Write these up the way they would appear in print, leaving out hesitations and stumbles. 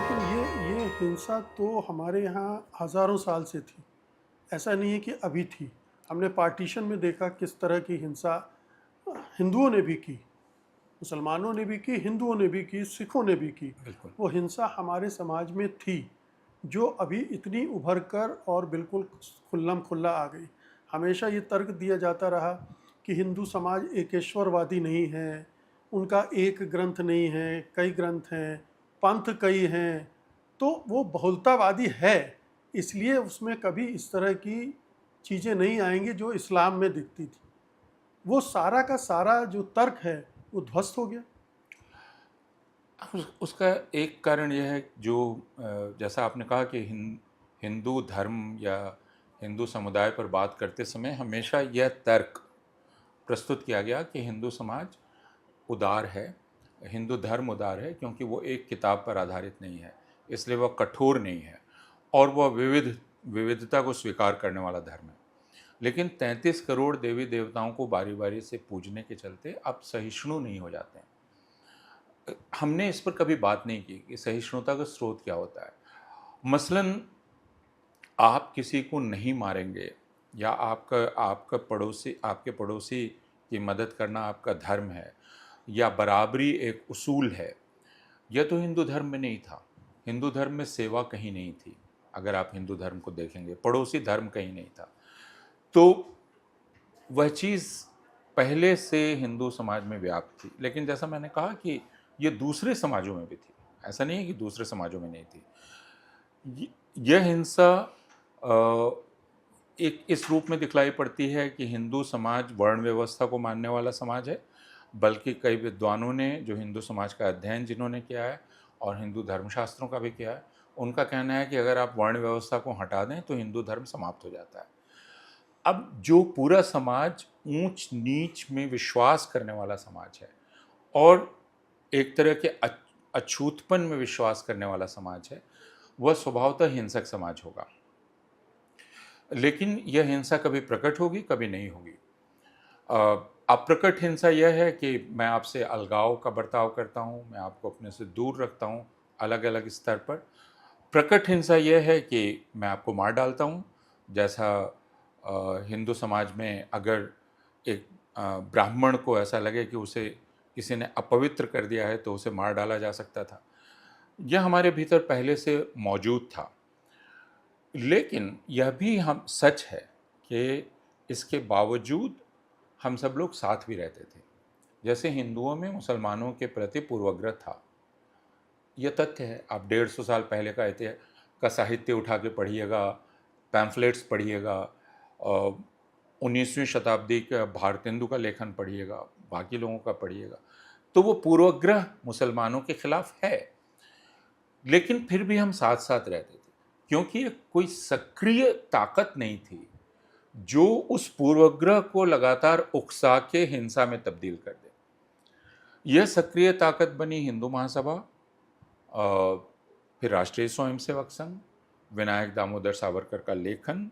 लेकिन ये हिंसा तो हमारे यहाँ हज़ारों साल से थी। ऐसा नहीं है कि अभी थी। हमने पार्टीशन में देखा किस तरह की हिंसा हिंदुओं ने भी की, मुसलमानों ने भी की, हिंदुओं ने भी की, सिखों ने भी की। बिल्कुल। वो हिंसा हमारे समाज में थी, जो अभी इतनी उभर कर और बिल्कुल खुल्लम खुल्ला आ गई। हमेशा ये तर्क दिया जाता रहा कि हिंदू समाज एकेश्वरवादी नहीं है, उनका एक ग्रंथ नहीं है, कई ग्रंथ हैं, पंथ कई हैं। तो वो बहुलतावादी है, इसलिए उसमें कभी इस तरह की चीज़ें नहीं आएंगी जो इस्लाम में दिखती थी। वो सारा का सारा जो तर्क है वो ध्वस्त हो गया। उसका एक कारण यह है जो जैसा आपने कहा कि हिंदू धर्म या हिंदू समुदाय पर बात करते समय हमेशा यह तर्क प्रस्तुत किया गया कि हिंदू समाज उदार है, हिंदू धर्म उदार है क्योंकि वो एक किताब पर आधारित नहीं है, इसलिए वह कठोर नहीं है और वह विविधता को स्वीकार करने वाला धर्म है। लेकिन 33 करोड़ देवी देवताओं को बारी बारी से पूजने के चलते अब सहिष्णु नहीं हो जाते हैं। हमने इस पर कभी बात नहीं की कि सहिष्णुता का स्रोत क्या होता है। मसलन आप किसी को नहीं मारेंगे या आपका आपका पड़ोसी आपके पड़ोसी की मदद करना आपका धर्म है या बराबरी एक उसूल है, यह तो हिंदू धर्म में नहीं था। हिंदू धर्म में सेवा कहीं नहीं थी। अगर आप हिंदू धर्म को देखेंगे, पड़ोसी धर्म कहीं नहीं था। तो वह चीज़ पहले से हिंदू समाज में व्याप्त थी। लेकिन जैसा मैंने कहा कि ये दूसरे समाजों में भी थी। ऐसा नहीं है कि दूसरे समाजों में नहीं थी। य यह हिंसा अ, एक इस रूप में दिखलाई पड़ती है कि हिंदू समाज वर्ण व्यवस्था को मानने वाला समाज है, बल्कि कई विद्वानों ने जो हिंदू समाज का अध्ययन जिन्होंने किया है और हिंदू धर्मशास्त्रों का भी किया है, उनका कहना है कि अगर आप वर्ण व्यवस्था को हटा दें तो हिंदू धर्म समाप्त हो जाता है। अब जो पूरा समाज ऊंच-नीच में विश्वास करने वाला समाज है और एक तरह के अछूतपन में विश्वास करने वाला समाज है, वह स्वभावतः हिंसक समाज होगा। लेकिन यह हिंसा कभी प्रकट होगी, कभी नहीं होगी। अप्रकट हिंसा यह है कि मैं आपसे अलगाव का बर्ताव करता हूँ, मैं आपको अपने से दूर रखता हूँ, अलग-अलग स्तर पर। प्रकट हिंसा यह है कि मैं आपको मार डालता हूँ, जैसा हिंदू समाज में अगर एक ब्राह्मण को ऐसा लगे कि उसे किसी ने अपवित्र कर दिया है, तो उसे मार डाला जा सकता था। यह हमारे भीतर पहले से मौजूद था। लेकिन यह भी हम सच है कि इसके बावजूद हम सब लोग साथ भी रहते थे। जैसे हिंदुओं में मुसलमानों के प्रति पूर्वाग्रह था, ये तथ्य है। आप 150 साल पहले का का साहित्य उठा के पढ़िएगा, पैम्फलेट्स पढ़िएगा, 19वीं शताब्दी का भारतेंदु का लेखन पढ़िएगा, बाकी लोगों का पढ़िएगा, तो वो पूर्वाग्रह मुसलमानों के खिलाफ है। लेकिन फिर भी हम साथ साथ रहते थे क्योंकि कोई सक्रिय ताकत नहीं थी जो उस पूर्वाग्रह को लगातार उकसा के हिंसा में तब्दील कर दे। यह सक्रिय ताकत बनी हिंदू महासभा, फिर राष्ट्रीय स्वयंसेवक संघ, विनायक दामोदर सावरकर का लेखन,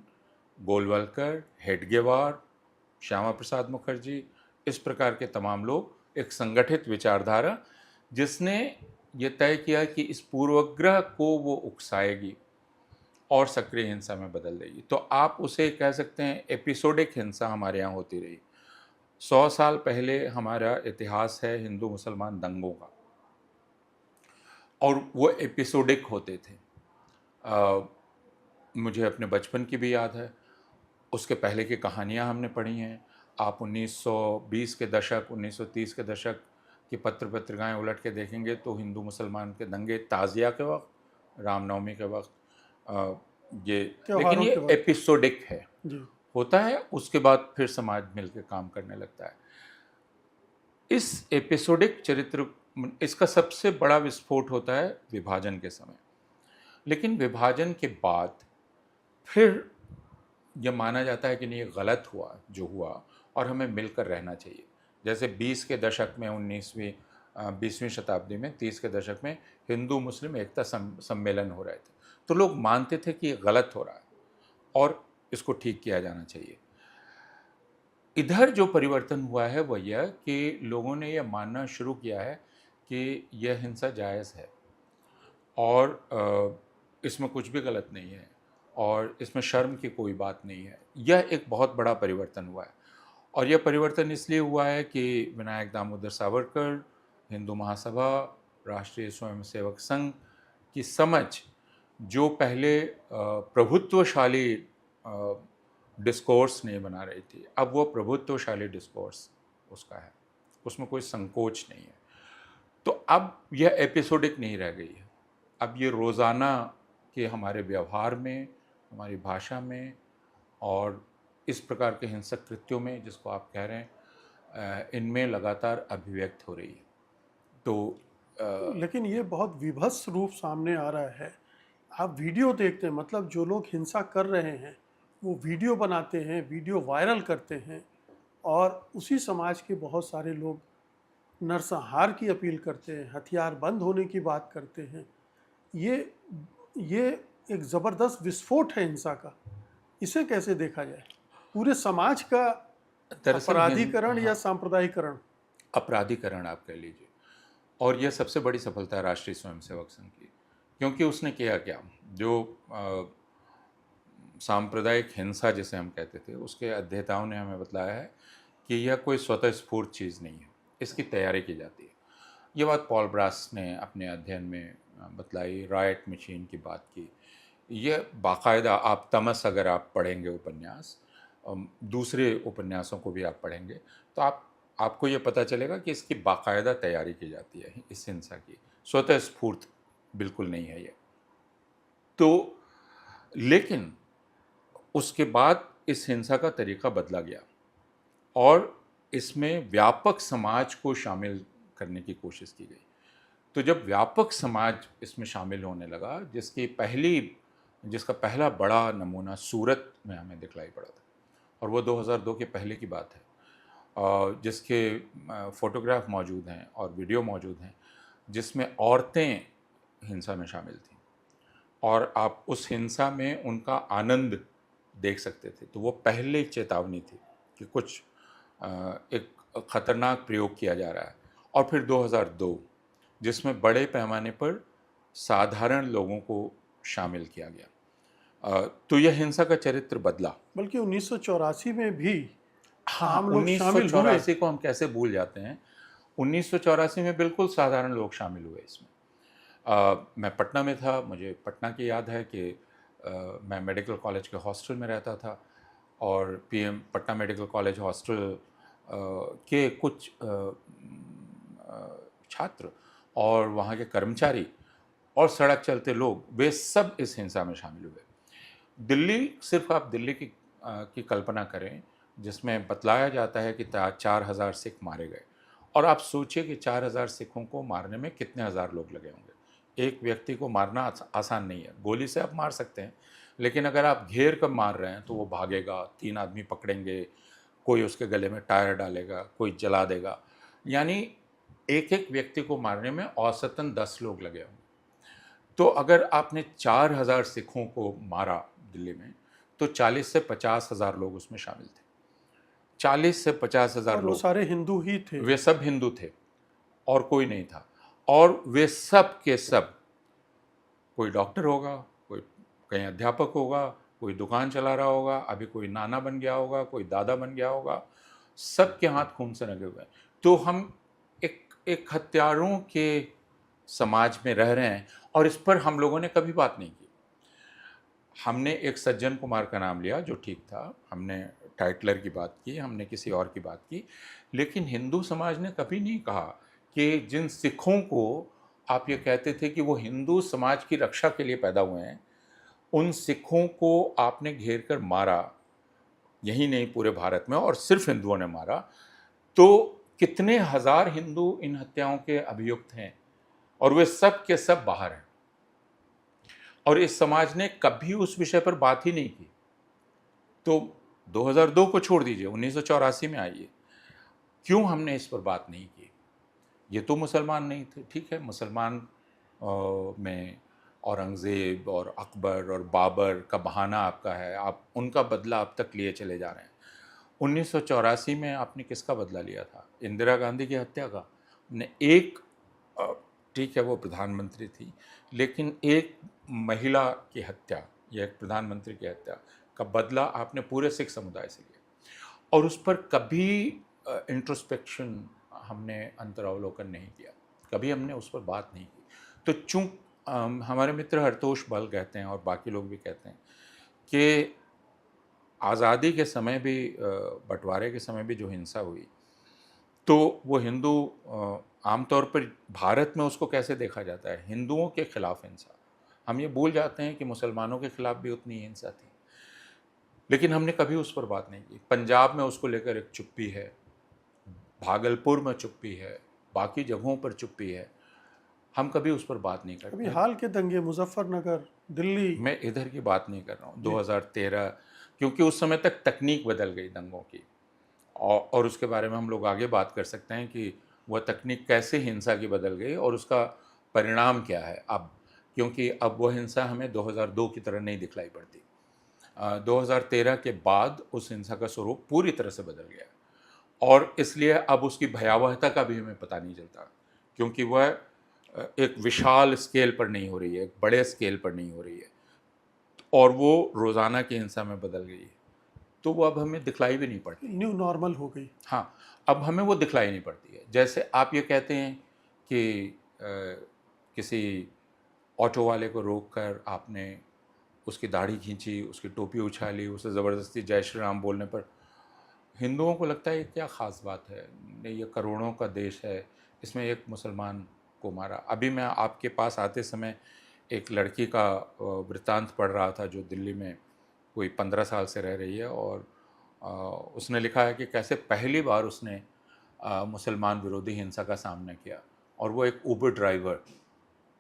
गोलवलकर, हेडगेवार, श्यामा प्रसाद मुखर्जी, इस प्रकार के तमाम लोग, एक संगठित विचारधारा जिसने ये तय किया कि इस पूर्वाग्रह को वो उकसाएगी और सक्रिय हिंसा में बदल देगी। तो आप उसे कह सकते हैं एपिसोडिक हिंसा हमारे यहाँ होती रही। 100 साल पहले हमारा इतिहास है हिंदू मुसलमान दंगों का, और वो एपिसोडिक होते थे। मुझे अपने बचपन की भी याद है, उसके पहले की कहानियाँ हमने पढ़ी हैं। आप 1920 के दशक, 1930 के दशक की पत्रिकाएँ उलट के देखेंगे तो हिंदू मुसलमान के दंगे ताज़िया के वक़्त, रामनवमी के वक़्त, ये, लेकिन त्योहारों ये के वक्त। एपिसोडिक है, जी। होता है, उसके बाद फिर समाज मिलकर काम करने लगता है। इस एपिसोडिक चरित्र इसका सबसे बड़ा विस्फोट होता है विभाजन के समय। लेकिन विभाजन के बाद फिर यह माना जाता है कि नहीं, ये गलत हुआ जो हुआ और हमें मिलकर रहना चाहिए। जैसे 20 के दशक में 20वीं शताब्दी में 30 के दशक में हिंदू मुस्लिम एकता सम्मेलन हो रहे थे, तो लोग मानते थे कि ये गलत हो रहा है और इसको ठीक किया जाना चाहिए। इधर जो परिवर्तन हुआ है वह यह कि लोगों ने यह मानना शुरू किया है कि यह हिंसा जायज़ है और इसमें कुछ भी गलत नहीं है और इसमें शर्म की कोई बात नहीं है। यह एक बहुत बड़ा परिवर्तन हुआ है और यह परिवर्तन इसलिए हुआ है कि विनायक दामोदर सावरकर, हिंदू महासभा, राष्ट्रीय स्वयंसेवक संघ की समझ जो पहले प्रभुत्वशाली डिस्कोर्स नहीं बना रही थी, अब वो प्रभुत्वशाली डिस्कोर्स उसका है, उसमें कोई संकोच नहीं है। तो अब यह एपिसोडिक नहीं रह गई है, अब ये रोज़ाना के हमारे व्यवहार में, हमारी भाषा में और इस प्रकार के हिंसक कृत्यों में जिसको आप कह रहे हैं, इनमें लगातार अभिव्यक्त हो रही है। तो लेकिन ये बहुत विभत्स रूप सामने आ रहा है। आप वीडियो देखते हैं, मतलब जो लोग हिंसा कर रहे हैं वो वीडियो बनाते हैं, वीडियो वायरल करते हैं, और उसी समाज के बहुत सारे लोग नरसंहार की अपील करते हैं, हथियार बंद होने की बात करते हैं। ये एक ज़बरदस्त विस्फोट है हिंसा का। इसे कैसे देखा जाए? पूरे समाज का दरअसल अपराधीकरण या हाँ, सांप्रदायिकरण? अपराधीकरण आप कह लीजिए। और यह सबसे बड़ी सफलता है राष्ट्रीय स्वयंसेवक संघ की, क्योंकि उसने किया क्या, जो सांप्रदायिक हिंसा जिसे हम कहते थे, उसके अध्येताओं ने हमें बताया है कि यह कोई स्वतः स्फूर्त चीज़ नहीं है, इसकी तैयारी की जाती है। ये बात पॉल ब्रास ने अपने अध्ययन में बतलाई, रायट मशीन की बात की। यह बाकायदा, आप तमस अगर आप पढ़ेंगे उपन्यास, दूसरे उपन्यासों को भी आप पढ़ेंगे, तो आपको ये पता चलेगा कि इसकी बाकायदा तैयारी की जाती है इस हिंसा की, स्वतः स्फूर्त बिल्कुल नहीं है ये। तो लेकिन उसके बाद इस हिंसा का तरीका बदला गया और इसमें व्यापक समाज को शामिल करने की कोशिश की गई। तो जब व्यापक समाज इसमें शामिल होने लगा, जिसका पहला बड़ा नमूना सूरत में हमें दिखलाई पड़ा था, और वो 2002 के पहले की बात है, जिसके फ़ोटोग्राफ मौजूद हैं और वीडियो मौजूद हैं, जिसमें औरतें हिंसा में शामिल थीं और आप उस हिंसा में उनका आनंद देख सकते थे। तो वो पहले चेतावनी थी कि कुछ एक ख़तरनाक प्रयोग किया जा रहा है। और फिर 2002, जिसमें बड़े पैमाने पर साधारण लोगों को शामिल किया गया, तो यह हिंसा का चरित्र बदला। बल्कि 1984 में भी हाँ, आम लोग शामिल हुए। 1984 को हम कैसे भूल जाते हैं। 1984 में बिल्कुल साधारण लोग शामिल हुए इसमें। मैं पटना में था, मुझे पटना की याद है कि मैं मेडिकल कॉलेज के हॉस्टल में रहता था और PM Patna medical college hostel के कुछ छात्र और वहाँ के कर्मचारी और सड़क चलते लोग, वे सब इस हिंसा में शामिल हुए। दिल्ली, सिर्फ आप दिल्ली की कल्पना करें, जिसमें बतलाया जाता है कि 4000 सिख मारे गए, और आप सोचिए कि 4000 सिखों को मारने में कितने हज़ार लोग लगे होंगे। एक व्यक्ति को मारना आसान नहीं है। गोली से आप मार सकते हैं, लेकिन अगर आप घेर कर मार रहे हैं तो वो भागेगा, 3 आदमी पकड़ेंगे, कोई उसके गले में टायर डालेगा, कोई जला देगा। यानी एक एक व्यक्ति को मारने में औसतन 10 लोग लगे होंगे। तो अगर आपने 4000 सिखों को मारा दिल्ली में, तो 40 से 50,000 लोग उसमें शामिल थे। 40 से 50,000 और वो लोग, सारे हिंदू ही थे। वे सब हिंदू थे और कोई नहीं था। और वे सब के सब, कोई डॉक्टर होगा, कोई कहीं अध्यापक होगा, कोई दुकान चला रहा होगा, अभी कोई नाना बन गया होगा, कोई दादा बन गया होगा, सबके हाथ खून से रंगे हुए हैं। तो हम एक हत्यारों के समाज में रह रहे हैं और इस पर हम लोगों ने कभी बात नहीं की। हमने एक सज्जन कुमार का नाम लिया जो ठीक था, हमने टाइटलर की बात की, हमने किसी और की बात की, लेकिन हिंदू समाज ने कभी नहीं कहा कि जिन सिखों को आप ये कहते थे कि वो हिंदू समाज की रक्षा के लिए पैदा हुए हैं, उन सिखों को आपने घेर कर मारा, यही नहीं पूरे भारत में, और सिर्फ हिंदुओं ने मारा, तो कितने हज़ार हिंदू इन हत्याओं के अभियुक्त हैं और वे सब के सब बाहर हैं। और इस समाज ने कभी उस विषय पर बात ही नहीं की। तो 2002 को छोड़ दीजिए, 1984 में आइए, क्यों हमने इस पर बात नहीं की? ये तो मुसलमान नहीं थे, ठीक है, मुसलमान में औरंगज़ेब और अकबर और बाबर का बहाना आपका है, आप उनका बदला अब तक लिए चले जा रहे हैं। 1984 में आपने किसका बदला लिया था? इंदिरा गांधी की हत्या का। ने एक ठीक है वो प्रधानमंत्री थी, लेकिन एक महिला की हत्या या एक प्रधानमंत्री की हत्या का बदला आपने पूरे सिख समुदाय से लिया और उस पर कभी इंट्रोस्पेक्शन हमने अंतरावलोकन नहीं किया, कभी हमने उस पर बात नहीं की। तो हमारे मित्र हरतोष बल कहते हैं और बाकी लोग भी कहते हैं कि आज़ादी के समय भी बंटवारे के समय भी जो हिंसा हुई, तो वो हिंदू आमतौर पर भारत में उसको कैसे देखा जाता है, हिंदुओं के खिलाफ हिंसा। हम ये भूल जाते हैं कि मुसलमानों के खिलाफ भी उतनी हिंसा थी, लेकिन हमने कभी उस पर बात नहीं की। पंजाब में उसको लेकर एक चुप्पी है, भागलपुर में चुप्पी है, बाकी जगहों पर चुप्पी है, हम कभी उस पर बात नहीं अभी करते। हाल के दंगे मुजफ्फरनगर, दिल्ली, मैं इधर की बात नहीं कर रहा हूँ 2013, क्योंकि उस समय तक तकनीक बदल गई दंगों की, और उसके बारे में हम लोग आगे बात कर सकते हैं कि वह तकनीक कैसे हिंसा की बदल गई और उसका परिणाम क्या है अब, क्योंकि अब वह हिंसा हमें 2002 की तरह नहीं दिखलाई पड़ती। 2013 के बाद उस हिंसा का स्वरूप पूरी तरह से बदल गया और इसलिए अब उसकी भयावहता का भी हमें पता नहीं चलता, क्योंकि वह एक विशाल स्केल पर नहीं हो रही है, एक बड़े स्केल पर नहीं हो रही है और वो रोज़ाना की हिंसा में बदल गई है, तो वो अब हमें दिखलाई भी नहीं पड़ती। न्यू नॉर्मल हो गई। हाँ, अब हमें वो दिखलाई नहीं पड़ती है। जैसे आप ये कहते हैं कि किसी ऑटो वाले को रोक कर आपने उसकी दाढ़ी खींची, उसकी टोपी उछाली, उसे ज़बरदस्ती जय श्री राम बोलने पर हिंदुओं को लगता है ये क्या ख़ास बात है, नहीं ये करोड़ों का देश है, इसमें एक मुसलमान को मारा। अभी मैं आपके पास आते समय एक लड़की का वृत्तांत पढ़ रहा था जो दिल्ली में कोई 15 साल से रह रही है और उसने लिखा है कि कैसे पहली बार उसने मुसलमान विरोधी हिंसा का सामना किया और वो एक ऊबर ड्राइवर,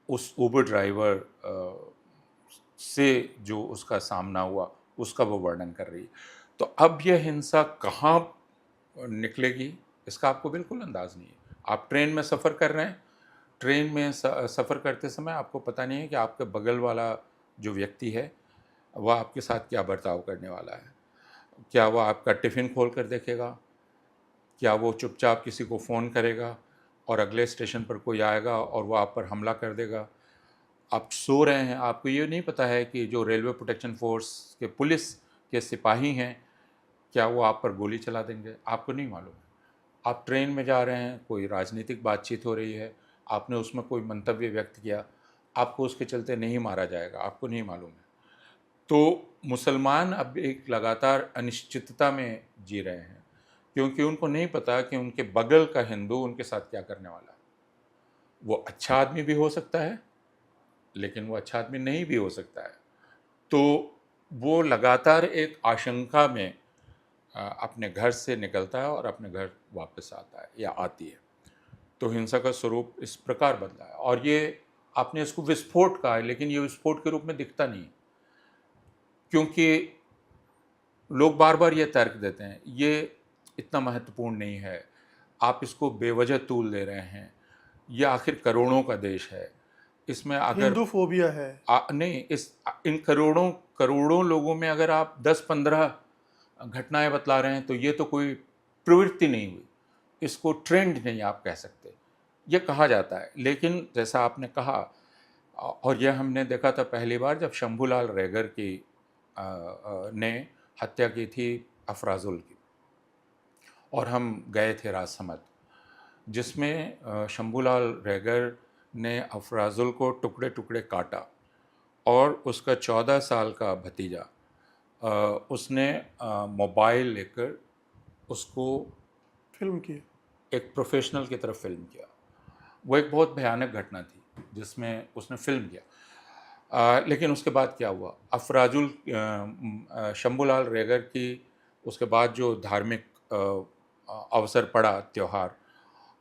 उस ऊबर ड्राइवर से जो उसका सामना हुआ उसका वो वर्णन कर रही है। तो अब यह हिंसा कहाँ निकलेगी इसका आपको बिल्कुल अंदाज़ नहीं है। आप ट्रेन में सफ़र कर रहे हैं, ट्रेन में सफ़र करते समय आपको पता नहीं है कि आपके बगल वाला जो व्यक्ति है वह आपके साथ क्या बर्ताव करने वाला है। क्या वह आपका टिफ़िन खोल कर देखेगा? क्या वो चुपचाप किसी को फ़ोन करेगा और अगले स्टेशन पर कोई आएगा और वो आप पर हमला कर देगा? आप सो रहे हैं, आपको ये नहीं पता है कि जो रेलवे प्रोटेक्शन फ़ोर्स के पुलिस के सिपाही हैं, क्या वो आप पर गोली चला देंगे? आपको नहीं मालूम है। आप ट्रेन में जा रहे हैं, कोई राजनीतिक बातचीत हो रही है, आपने उसमें कोई मंतव्य व्यक्त किया, आपको उसके चलते नहीं मारा जाएगा, आपको नहीं मालूम है। तो मुसलमान अब एक लगातार अनिश्चितता में जी रहे हैं, क्योंकि उनको नहीं पता कि उनके बगल का हिंदू उनके साथ क्या करने वाला है। वो अच्छा आदमी भी हो सकता है, लेकिन वो अच्छा आदमी नहीं भी हो सकता है। तो वो लगातार एक आशंका में अपने घर से निकलता है और अपने घर वापस आता है या आती है। तो हिंसा का स्वरूप इस प्रकार बदला है और ये आपने इसको विस्फोट कहा है, लेकिन ये विस्फोट के रूप में दिखता नहीं, क्योंकि लोग बार बार ये तर्क देते हैं ये इतना महत्वपूर्ण नहीं है, आप इसको बेवजह तूल दे रहे हैं, ये आखिर करोड़ों का देश है, इसमें अगर हिंदू फोबिया है। नहीं, इन करोड़ों करोड़ों लोगों में अगर आप 10-15 घटनाएं बतला रहे हैं तो ये तो कोई प्रवृत्ति नहीं हुई, इसको ट्रेंड नहीं आप कह सकते, ये कहा जाता है। लेकिन जैसा आपने कहा और यह हमने देखा था पहली बार जब शंभूलाल रैगर की ने हत्या की थी अफराजुल की, और हम गए थे राजसमंद, जिसमें शंभूलाल रैगर ने अफराजुल को टुकड़े टुकड़े काटा और उसका 14 साल का भतीजा उसने मोबाइल लेकर उसको फिल्म की। एक प्रोफेशनल की तरफ फिल्म किया। वो एक बहुत भयानक घटना थी जिसमें उसने फिल्म किया। लेकिन उसके बाद क्या हुआ, अफराजुल शंभूलाल रैगर की उसके बाद जो धार्मिक अवसर पड़ा त्यौहार,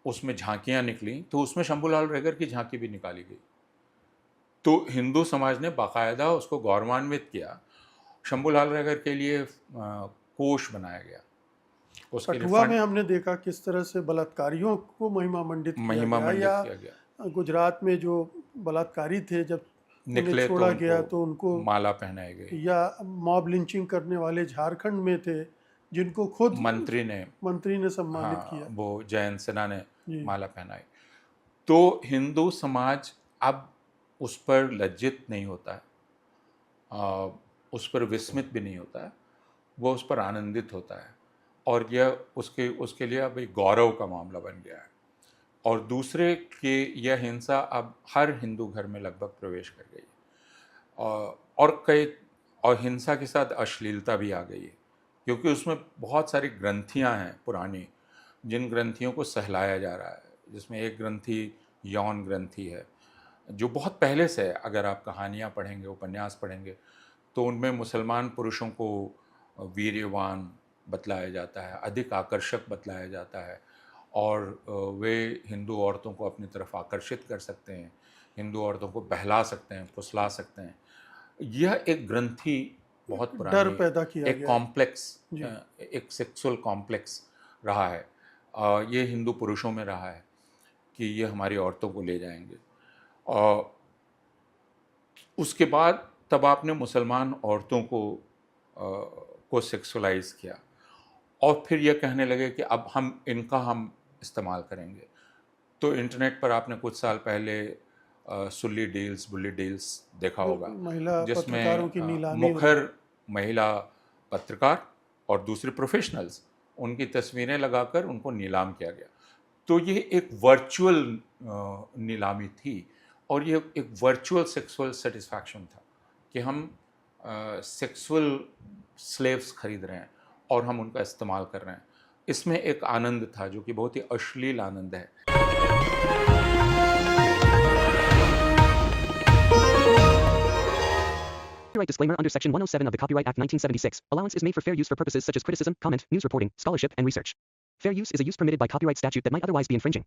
उसमें झांकियाँ निकली, तो उसमें शंभूलाल रैगर की झांकी भी निकाली गई। तो हिंदू समाज ने बाकायदा उसको गौरवान्वित किया, शंभूलाल रैगर के लिए कोष बनाया गया, उसके लिए कठुआ में फंड हमने देखा किस तरह से बलात्कारियों को महिमा मंडित किया किया गया। या गुजरात में जो बलात्कारी थे जब उन्हें निकले छोड़ा तो गया उनको तो उनको माला पहनाई गई। या मॉब लिंचिंग करने वाले झारखंड में थे जिनको खुद मंत्री ने मंत्री ने सम्मानित हाँ, किया। वो जयंत सिन्हा ने जी। माला पहनाई। तो हिंदू समाज अब उस पर लज्जित नहीं होता है, उस पर विस्मित भी नहीं होता है, वो उस पर आनंदित होता है, और यह उसके उसके लिए अब एक गौरव का मामला बन गया है। और दूसरे कि यह हिंसा अब हर हिंदू घर में लगभग प्रवेश कर गई है, और हिंसा के साथ अश्लीलता भी आ गई है, क्योंकि उसमें बहुत सारी ग्रंथियां हैं पुरानी, जिन ग्रंथियों को सहलाया जा रहा है, जिसमें एक ग्रंथि यौन ग्रंथि है, जो बहुत पहले से है। अगर आप कहानियाँ पढ़ेंगे, उपन्यास पढ़ेंगे, तो उनमें मुसलमान पुरुषों को वीर्यवान बतलाया जाता है, अधिक आकर्षक बतलाया जाता है, और वे हिंदू औरतों को अपनी तरफ आकर्षित कर सकते हैं, हिंदू औरतों को बहला सकते हैं, फुसला सकते हैं। यह एक ग्रंथि बहुत डर पुरानी, पैदा किया एक गया है। कॉम्प्लेक्स, जी। एक सेक्सुअल कॉम्प्लेक्स रहा है। ये हिंदू पुरुषों में रहा है कि ये हमारी औरतों को ले जाएंगे। और उसके बाद तब आपने मुसलमान औरतों को सेक्सुअलाइज किया, और फिर यह कहने लगे कि अब हम इस्तेमाल करेंगे। तो इंटरनेट पर आपने कुछ साल पहले सुल्ली डील्स, बुल्ली डील्स देखा होगा, महिला पत्रकारों जिसमें की नीलामी हो मुखर महिला पत्रकार और दूसरे प्रोफेशनल्स, उनकी तस्वीरें लगाकर उनको नीलाम किया गया। तो ये एक वर्चुअल नीलामी थी, और ये एक वर्चुअल सेक्सुअल सेटिस्फैक्शन था कि हम सेक्सुअल स्लेव्स खरीद रहे हैं और हम उनका इस्तेमाल कर रहे हैं। इसमें एक आनंद था जो कि बहुत ही अश्लील आनंद है। Copyright disclaimer under Section 107 of the Copyright Act 1976. Allowance is made for fair use for purposes such as criticism, comment, news reporting, scholarship, and research. Fair use is a use permitted by copyright statute that might otherwise be infringing.